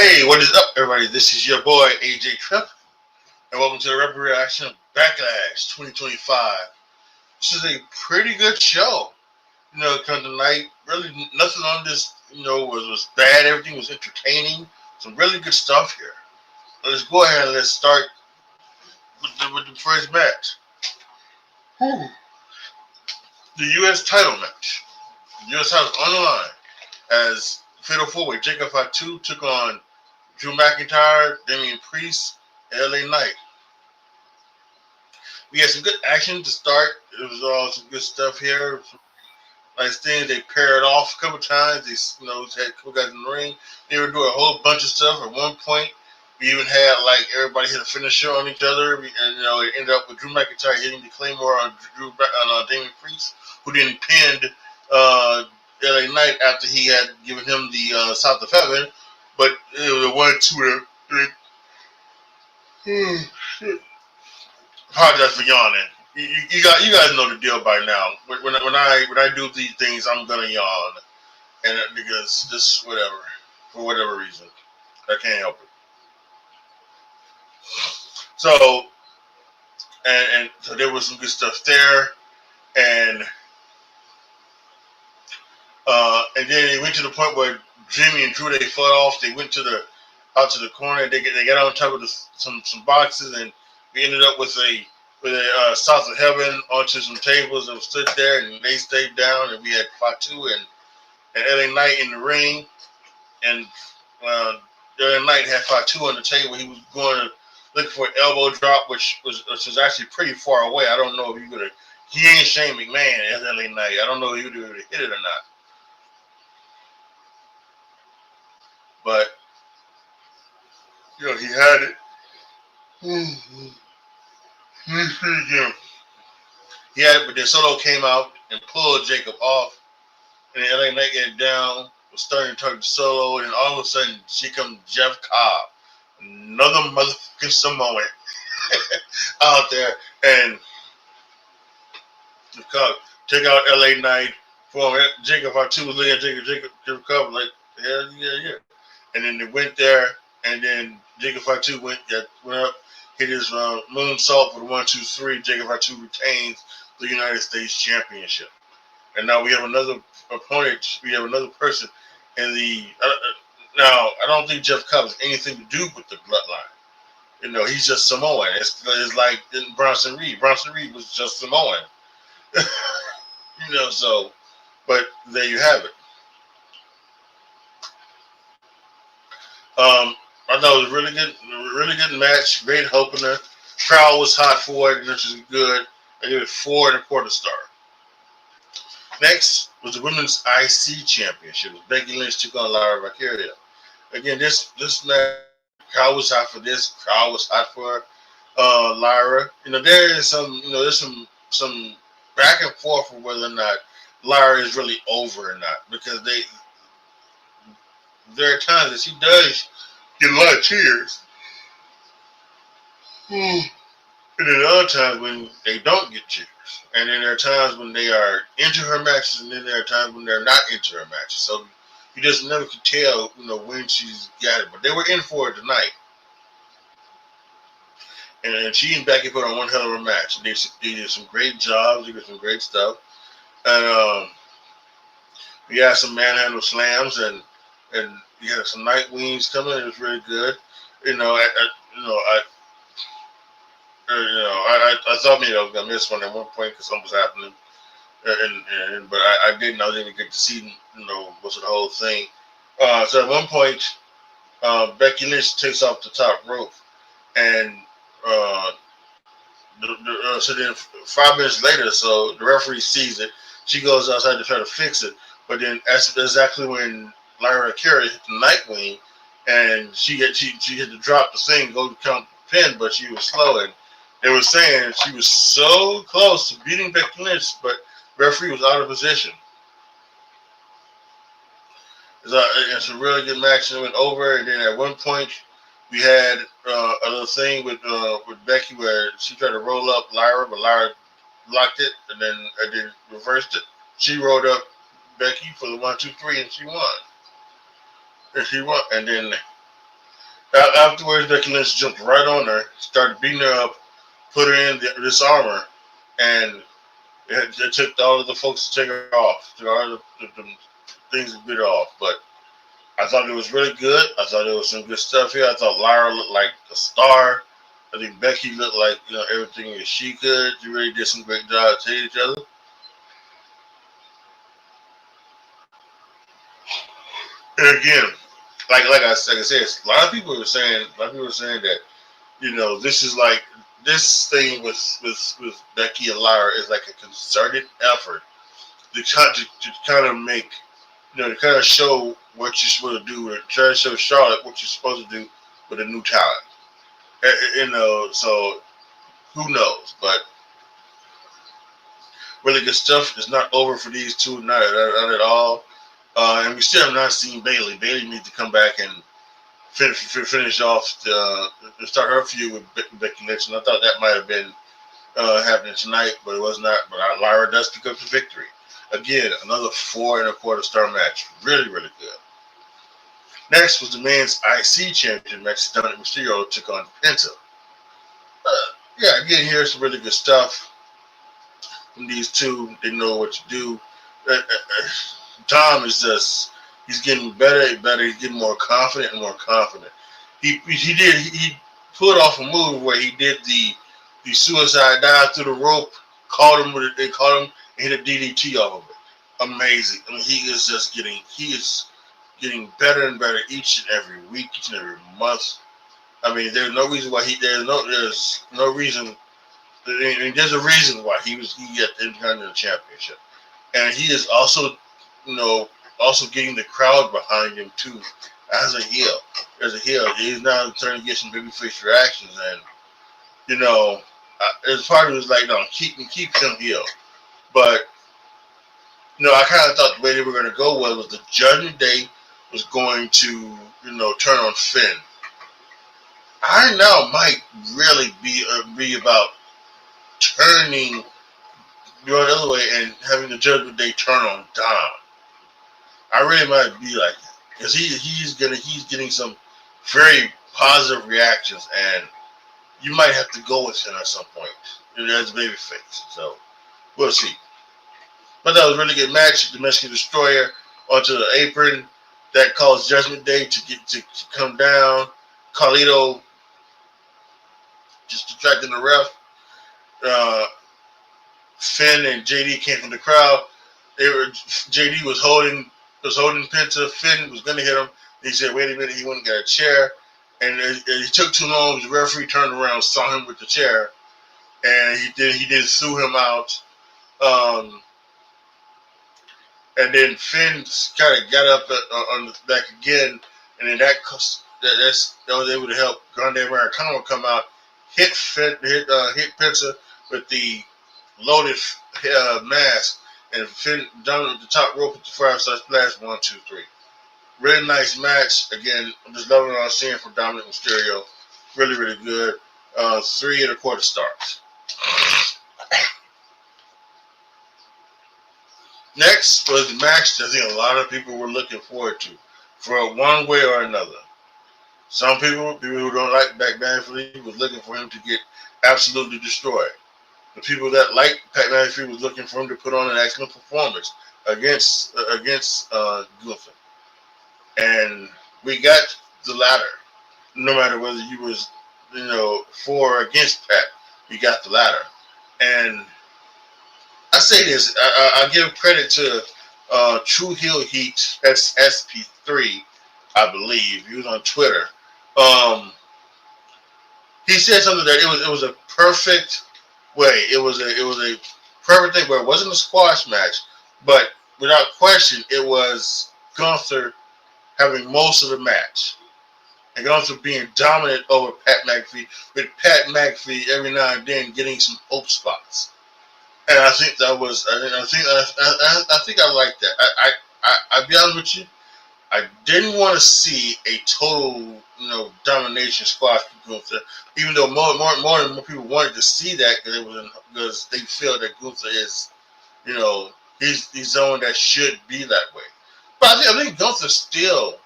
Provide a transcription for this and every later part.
Hey, what is up, everybody? This is your boy AJTRIP, and welcome to the Wwe Backlash 2025. This is a pretty good show. Come tonight. Really, nothing on this, was bad. Everything was entertaining. Some really good stuff here. Let's go ahead and let's start with the first match. Whew. The U.S. title match. The U.S. title on the line as Fatal 4-Way Jacob Fatu took on Drew McIntyre, Damian Priest, and LA Knight. We had some good action to start. It was all some good stuff here. Some nice things. They paired off a couple times. They, had a couple guys in the ring. They were doing a whole bunch of stuff. At one point, we even had everybody hit a finisher on each other, and it ended up with Drew McIntyre hitting the Claymore on Damian Priest, who then pinned LA Knight after he had given him the South of Heaven. But it was a 1, 2, shit. Apologize for yawning. You guys know the deal by now. When I do these things, I'm gonna yawn, and because this for whatever reason, I can't help it. So so there was some good stuff there, and then it went to the point where Jimmy and Drew, they fought off. They went out to the corner. They got on top of some boxes, and we ended up with a South of Heaven onto some tables that stood there, and they stayed down, and we had Fatu and LA Knight in the ring, and LA Knight had Fatu on the table. He was going to look for an elbow drop, which was actually pretty far away. I don't know if he ain't Shane McMahon as LA Knight. I don't know if he would have hit it or not. But, he had it. He had it, but then Solo came out and pulled Jacob off. And then LA Knight got down, was starting to talk to Solo, and all of a sudden, here comes Jeff Cobb, another motherfucking Samoan out there. And Jeff Cobb take out LA Knight for Jacob Fatu was looking at Jacob Cobb like, hell yeah. And then they went there, and then Jacob Fatu went up, hit his moonsault for the 1, 2, 3. Jacob Fatu retains the United States Championship. And now we have another opponent. We have another person in the. Now I don't think Jeff Cobb has anything to do with the bloodline. He's just Samoan. It's like Bronson Reed. Bronson Reed was just Samoan. So, but there you have it. I thought it was a really good match. Great opener. Crowd was hot for it, which is good. I give it 4 1/4 star. Next was the Women's IC Championship. Becky Lynch took on Lyra Valkyria. Again, this match, crowd was hot for this. Crowd was hot for Lyra. There is there's some back and forth for whether or not Lyra is really over or not, because there are times that she does get a lot of cheers. And then other times when they don't get cheers. And then there are times when they are into her matches, and then there are times when they're not into her matches. So you just never could tell, when she's got it. But they were in for it tonight. And she and Becky put on one hell of a match. They did some great jobs. They did some great stuff. And we had some manhandle slams, and we had some night wings coming. It was really good. I thought maybe I was gonna miss one at one point because something was happening, but I didn't. I didn't even get to see most of the whole thing. So at one point, Becky Lynch takes off the top rope, and so then 5 minutes later, so the referee sees it. She goes outside to try to fix it, but then that's exactly when Lyra Valkyria hit the Nightwing, and she had to drop the thing, go to count the pin, but she was slow, and they were saying she was so close to beating Becky Lynch, but the referee was out of position. It's a really good match, and it went over. And then at one point, we had a little thing with Becky where she tried to roll up Lyra, but Lyra blocked it, and then reversed it. She rolled up Becky for the 1, 2, 3, and she won. And then Afterwards, Becky Lynch jumped right on her, started beating her up, put her in this armor, and it took all of the folks to take her off, took all the things to beat her off. But I thought it was really good. I thought there was some good stuff here. I thought Lyra looked like a star. I think Becky looked like everything that she could. She really did some great job to each other. And again, like I said, a lot of people were saying, that this is like this thing with Becky and Lyra is like a concerted effort to kind of make to kind of show what you're supposed to do, and try to show Charlotte what you're supposed to do with a new talent. So who knows? But really good stuff. It's not over for these two, not at all. And we still have not seen Bayley. Bayley needs to come back and finish off to start her feud with Becky Lynch. And I thought that might have been happening tonight, but it was not. But Lyra does pick up the victory. Again, another 4 1/4 star match. Really, really good. Next was the men's IC championship match. Dominic Mysterio took on Penta. Yeah, again, here's some really good stuff from these two. They know what to do. Tom is he's getting better and better. He's getting more confident and more confident. He pulled off a move where he did the suicide dive through the rope, caught him with it. They caught him and hit a DDT off of it. Amazing. I mean, he is getting better and better each and every week, each and every month. I mean, there's no reason why there's no reason. I mean, there's a reason why he got the Intercontinental Championship, and he is also, also getting the crowd behind him too, as a heel. As a heel, he's now starting to get some babyface reactions, and as part of it was like, no, keep him heel, but I kind of thought the way they were going to go was the Judgment Day was going to, turn on Finn. I now might really be about turning the other way and having the Judgment Day turn on Dom. I really might be like that because he's getting some very positive reactions, and you might have to go with him at some point as a babyface. So we'll see. But that was a really good match. The Mexican Destroyer onto the apron that caused Judgment Day to come down. Carlito just distracting the ref. Finn and JD came from the crowd. JD was holding Penta. Finn was gonna hit him. He said, "Wait a minute." He went and got a chair, and it took too long. The referee turned around, saw him with the chair, and he did sue him out. And then Finn kind of got up on the back again, and then that was able to help Grande Americano come out, hit Penta with the loaded mask, and Finn down at the top rope with the 5-star splash. 1, 2, 3. Really nice match. Again, I'm just loving what I'm seeing from Dominic Mysterio. Really, really good. 3 1/4 stars. Next was the match that I think a lot of people were looking forward to, for one way or another. Some people who don't like Pat McAfee, was looking for him to get absolutely destroyed. The people that like Pat McAfee was looking for him to put on an excellent performance against Gunther. And we got the latter. No matter whether you was for or against Pat, we got the latter. And I say this, I give credit to True Heel Heat, that's SP3, I believe. He was on Twitter. He said something that it was a perfect way. It was a perfect thing where it wasn't a squash match, but without question, it was Gunther having most of the match. And Gunther being dominant over Pat McAfee, with Pat McAfee every now and then getting some hope spots. And I think that was. I think I like that. I'll be honest with you. I didn't want to see a total, domination squash for Gunther, even though more people wanted to see that because they feel that Gunther is, he's someone that should be that way. But I think Gunther still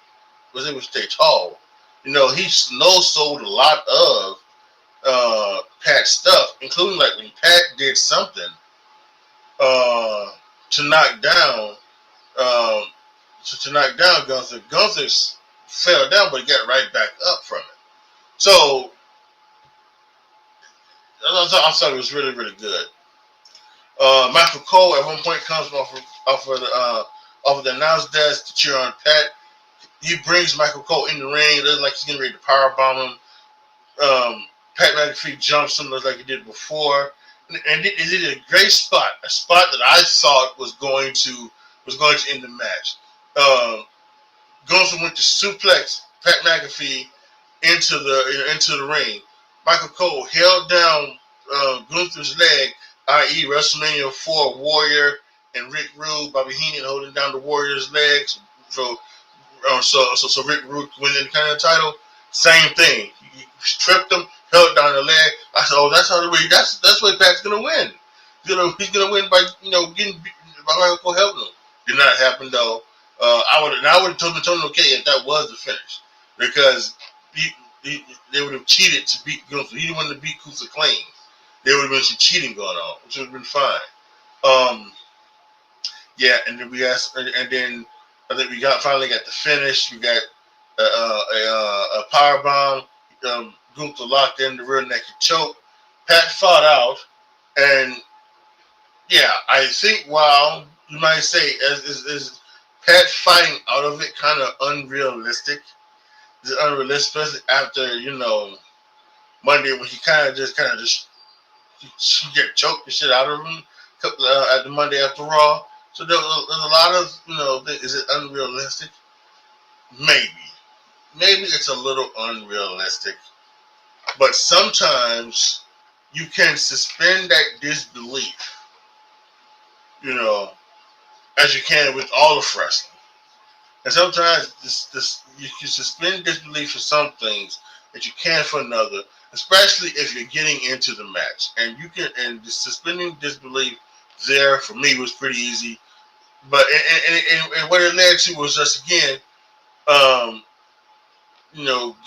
was able to stay tall, You know, he sold a lot of Pat's stuff, including like when Pat did something to knock down um, to knock down Gunther. Gunther fell down, but he got right back up from it. So I thought it was really, really good. Michael Cole at one point comes off of the announce desk to cheer on Pat. He brings Michael Cole in the ring. It looks like he's getting ready to powerbomb him. Pat McAfee jumps him, looks like he did before, and he did a great spot, a spot that I thought was going to end the match. Gunther went to suplex Pat McAfee into the ring. Michael Cole held down Gunther's leg, i.e. WrestleMania 4 Warrior and Rick Rude, Bobby Heenan holding down the Warrior's legs. So Rick Rude win the Intercontinental title. Same thing. He tripped him, held down the leg. I said, "Oh, that's how the way. That's the way Pat's gonna win. He's gonna win by getting by Michael Cole helping him." Did not happen though. I would have told him okay if that was the finish, because they would have cheated to beat Gunther. He didn't want to beat Gunther clean. There would have been some cheating going on, which would have been fine. Yeah, and then I think we finally got the finish. We got a power bomb. Gunther locked in the rear naked choke. Pat fought out, and yeah, I think while you might say is Pat fighting out of it kind of unrealistic. It's unrealistic, especially after Monday when he kind of just get choked the shit out of him at the Monday after Raw. So there's a lot of is it unrealistic? Maybe it's a little unrealistic, but sometimes you can suspend that disbelief, as you can with all of wrestling. And sometimes you can suspend disbelief for some things that you can't for another, especially if you're getting into the match. And the suspending disbelief there for me was pretty easy. But and what it led to was just again,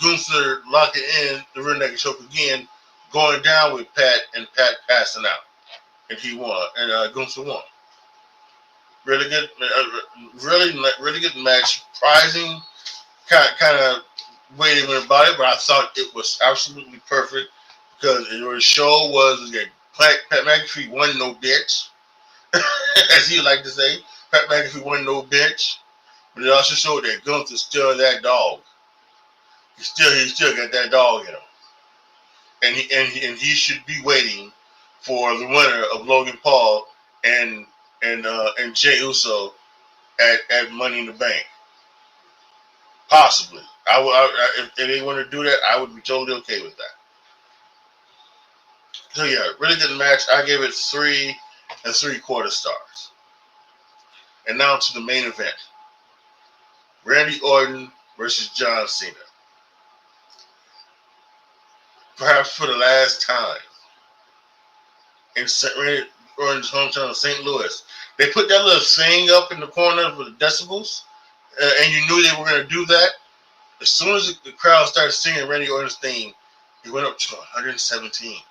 Gunther locking in the rear naked choke again, going down with Pat and Pat passing out, and he won, and Gunther won. Really good, really good match. Surprising, kind of way they went about it, but I thought it was absolutely perfect because the show was that Pat McAfee won no bitch, as he like to say. Pat McAfee won no bitch, but it also showed that Gunther's still that dog. He still got that dog in him, and he should be waiting for the winner of Logan Paul and Jey Uso at Money in the Bank. Possibly, if they want to do that, I would be totally okay with that. So yeah, really good match. I gave it 3 3/4 stars. And now to the main event: Randy Orton versus John Cena. Perhaps for the last time in Randy Orton's hometown of St. Louis. They put that little thing up in the corner for the decibels, and you knew they were going to do that. As soon as the crowd started singing Randy Orton's theme, it went up to 117.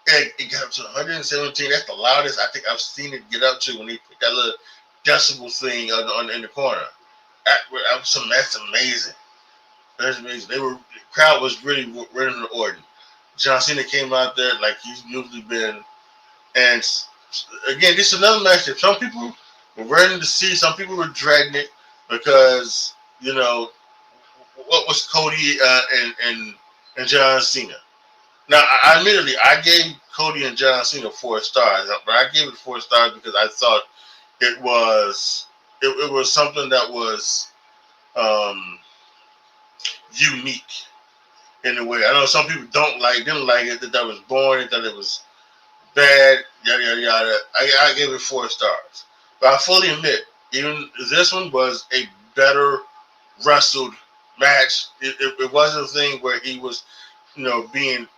It got up to 117. That's the loudest I think I've seen it get up to when they put that little decibel thing in the corner. That's amazing. That's amazing. The crowd was really ready for Orton. John Cena came out there like he's usually been. And again, this is another match that some people were ready to see. Some people were dreading it because, what was Cody and John Cena. Now, admittedly, I gave Cody and John Cena 4 stars, but I gave it 4 stars because I thought it was something that was unique in a way. I know some people didn't like it, that was boring, that it was bad, yada yada yada. I gave it 4 stars, but I fully admit, even this one was a better wrestled match. It wasn't a thing where he was, being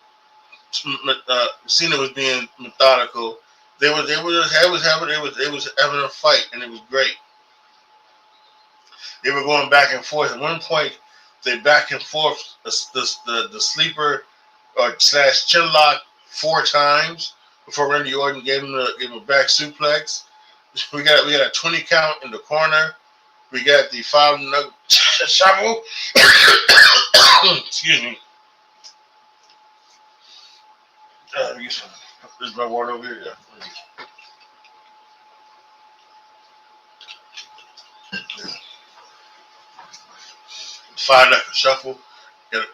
Cena was being methodical. They was having a fight, and it was great. They were going back and forth. At one point, They back and forth the sleeper or slash chin lock 4 times before Randy Orton gave him a back suplex. We got a 20 count in the corner. We got the 5 shuffle. Excuse me. There's my water over here. Yeah. 5 knuckle shuffle.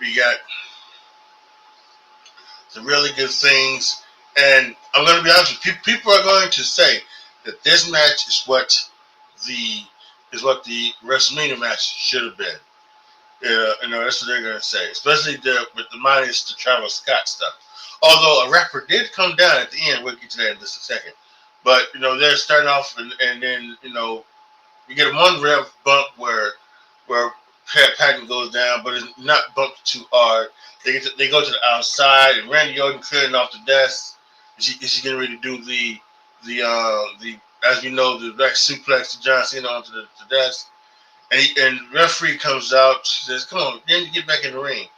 We got some really good things, and I'm going to be honest with you. People are going to say that this match is what the WrestleMania match should have been. That's what they're going to say, especially with the minus the Travis Scott stuff. Although a rapper did come down at the end, we'll get to that in just a second. But they're starting off, and then you get a one rev bump where Patton goes down, but it's not bumped too hard. They go to the outside, and Randy Orton clearing off the desk. Is she getting ready to do the as we know, the back suplex to John Cena onto the desk? And referee comes out, says, "Come on, then you get back in the ring."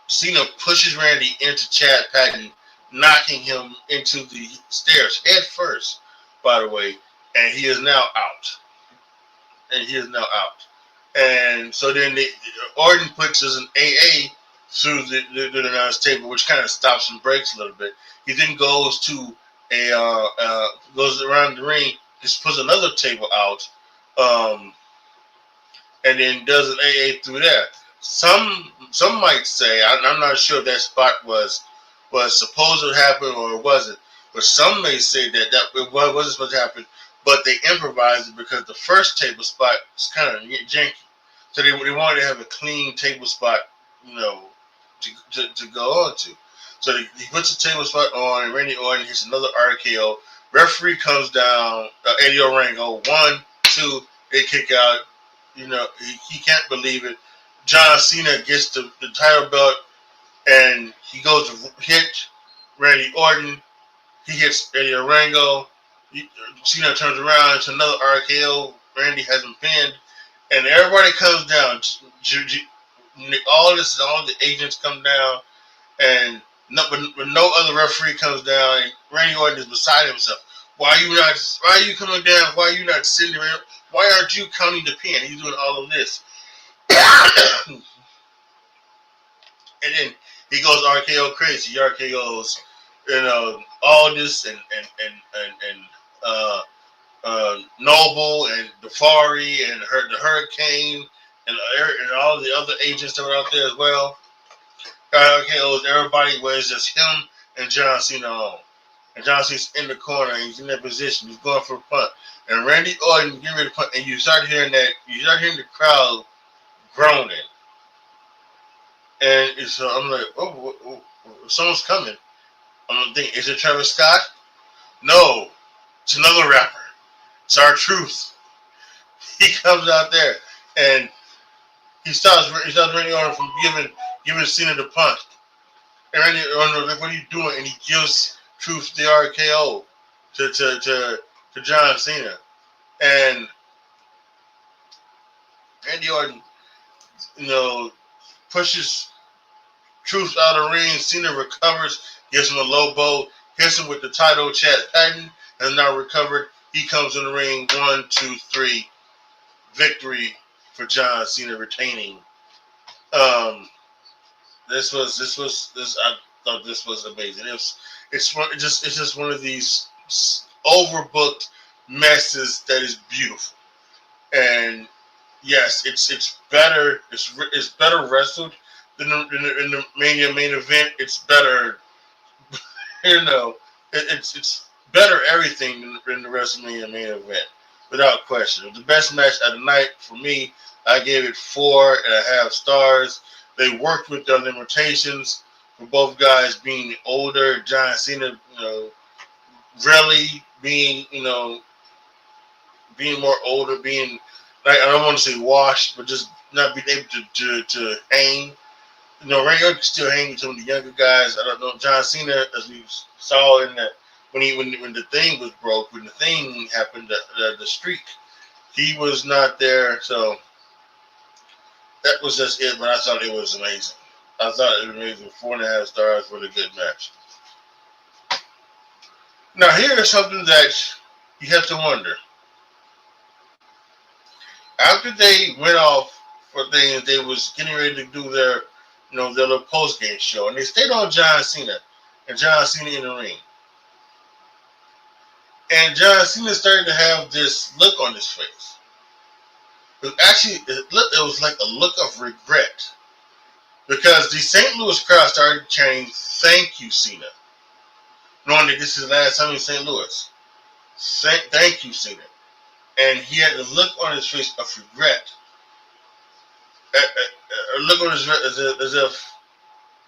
Cena pushes Randy into Chad Patton, knocking him into the stairs head first, by the way, and he is now out. And so then Orton puts us an AA through the announce table, which kind of stops and breaks a little bit. He then goes to goes around the ring, just puts another table out, and then does an AA through there. Some might say, I'm not sure if that spot was supposed to happen or it wasn't, but some may say that it wasn't supposed to happen, but they improvised it because the first table spot was kind of janky. So they wanted to have a clean table spot, to go on to. So he puts the table spot on, and Randy Orton hits another RKO. Referee comes down, Eddie Orango, 1, 2, they kick out. He can't believe it. John Cena gets the title belt, and he goes to hit Randy Orton. He hits Eddie Orango. Cena turns around into another RKO. Randy has him pinned, and everybody comes down. All the agents come down, and no other referee comes down. And Randy Orton is beside himself. Why are you coming down? Why are you not sitting there? Why aren't you counting the pin? He's doing all of this. And then he goes RKO crazy. He RKOs, Aldis and Noble and Dafari and the Hurricane and all the other agents that were out there as well. RKOs everybody, where it's just him and John Cena on. And John Cena's in the corner, and he's in that position. He's going for a punt. And Randy Orton getting ready to punt, and you start hearing the crowd groaning. And so I'm like, oh, someone's coming. I'm thinking, is it Travis Scott? No, it's another rapper. It's R-Truth. He comes out there, and he stops Randy Orton from giving Cena the punt. And Randy Orton, like, what are you doing? And he gives Truth the RKO to John Cena. And Randy Orton, pushes Truth out of the ring. Cena recovers, gives him a low blow, hits him with the title. Chad Patton has now recovered. He comes in the ring. 1, 2, 3. Victory for John Cena, retaining. I thought this was amazing. It's just one of these overbooked messes that is beautiful. And yes, it's better. It's better wrestled than the Mania main event. It's better. It's better everything than the WrestleMania main event, without question. It was the best match of the night for me. I gave it 4.5 stars. They worked with their limitations for both guys being older. John Cena, really being more older, being like, I don't want to say washed, but just not being able to hang. Randy Orton can still hang with some of the younger guys. I don't know. John Cena, as we saw in that when the thing was broke, when the thing happened, the streak, he was not there. So that was just it, but I thought it was amazing. I thought it was amazing. 4.5 stars for the good match. Now here is something that you have to wonder. After they went off for things, they was getting ready to do their, their little post game show, and they stayed on John Cena and John Cena in the ring. And John Cena started to have this look on his face. It was like a look of regret. Because the St. Louis crowd started chanting, "Thank you, Cena." Knowing that this is the last time in St. Louis. Thank you, Cena. And he had the look on his face of regret. A look on his face as if,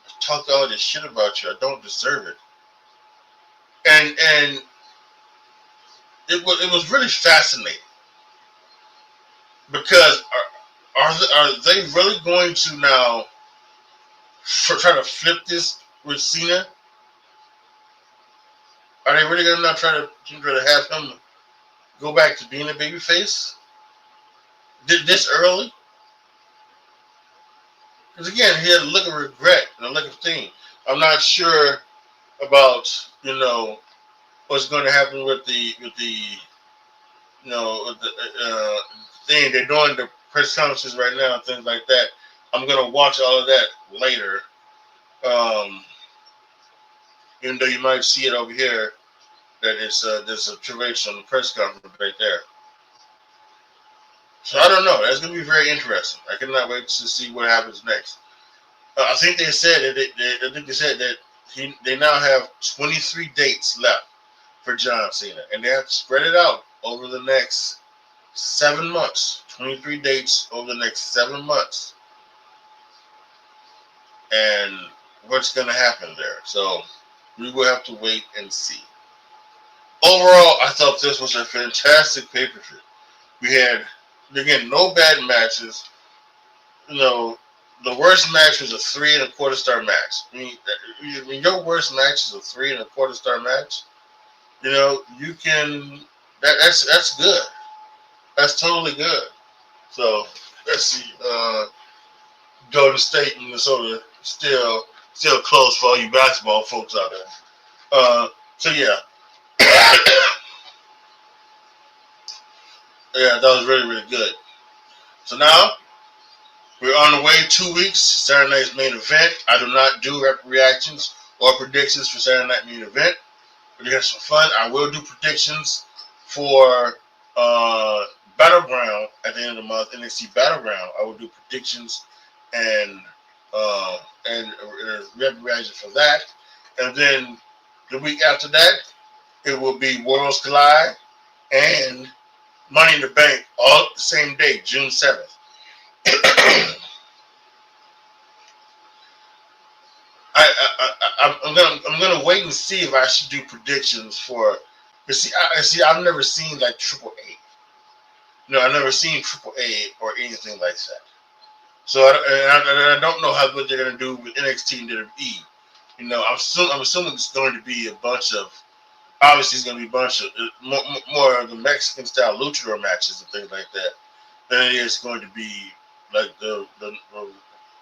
I talked all this shit about you, I don't deserve it. And it was really fascinating. Because are they really going to now try to flip this with Cena? Are they really going to not try to have him go back to being a babyface? This early? Because again, he had a look of regret and a look of thing. I'm not sure about what's going to happen with the thing. They're doing the press conferences right now and things like that. I'm going to watch all of that later. Even though you might see it over here, that there's a trivation on the press conference right there. So I don't know. That's going to be very interesting. I cannot wait to see what happens next. I think they said that they now have 23 dates left for John Cena, and they have to spread it out over the next 7 months. 23 dates over the next 7 months, and what's going to happen there? So we will have to wait and see. Overall, I thought this was a fantastic pay-per-view. We had, again, no bad matches. The worst match was a 3 1/4 star match. When your worst match is a 3 1/4 star match, you can. That's good. That's totally good. So let's see. Golden State, Minnesota, still close for all you basketball folks out there. So yeah. Yeah, that was really, really good. So now we're on the way 2 weeks. Saturday night's main event. I do not do reactions or predictions for Saturday night main event. But to have some fun, I will do predictions for Battleground at the end of the month. NXT Battleground. I will do predictions and reaction for that. And then the week after that, it will be Worlds Collide and Money in the Bank, all the same day, June 7th. I'm gonna wait and see if I should do predictions for. But see, I've never seen like AAA. I've never seen AAA or anything like that. So I don't know how what they're gonna do with NXT and WWE. I'm assuming it's going to be a bunch of. Obviously, it's going to be a bunch of more of the Mexican style luchador matches and things like that than it is going to be like the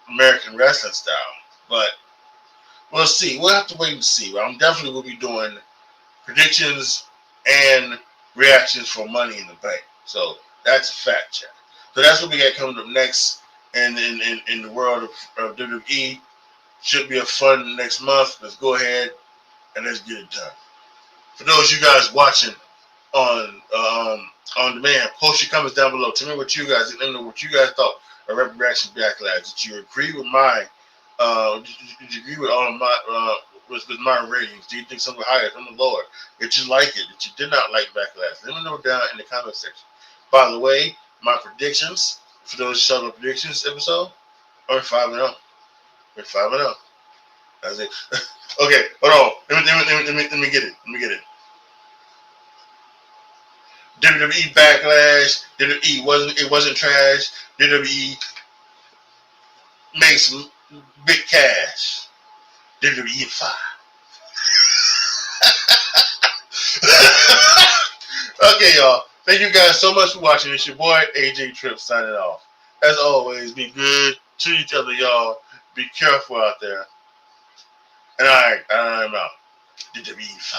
American wrestling style. But we'll see. We'll have to wait and see. I'm definitely will be doing predictions and reactions for Money in the Bank. So that's a fact check. So that's what we got coming up next in the world of WWE. Should be a fun next month. Let's go ahead and let's get it done. For those of you guys watching on demand, post your comments down below. Tell me what you guys thought of Reaction Backlash. Did you agree with did you agree with all of my with my ratings? Do you think some were higher, some were lower? Did you like it? Did you did not like Backlash? Let me know down in the comment section. By the way, my predictions for those who saw the predictions episode are 5-0. We're 5-0. That's it. Okay, hold on. Let me get it. WWE Backlash. WWE wasn't trash. WWE makes big cash. WWE 5. Okay, y'all. Thank you guys so much for watching. It's your boy AJTRIP signing off. As always, be good to each other, y'all. Be careful out there. And I'm out. DW5.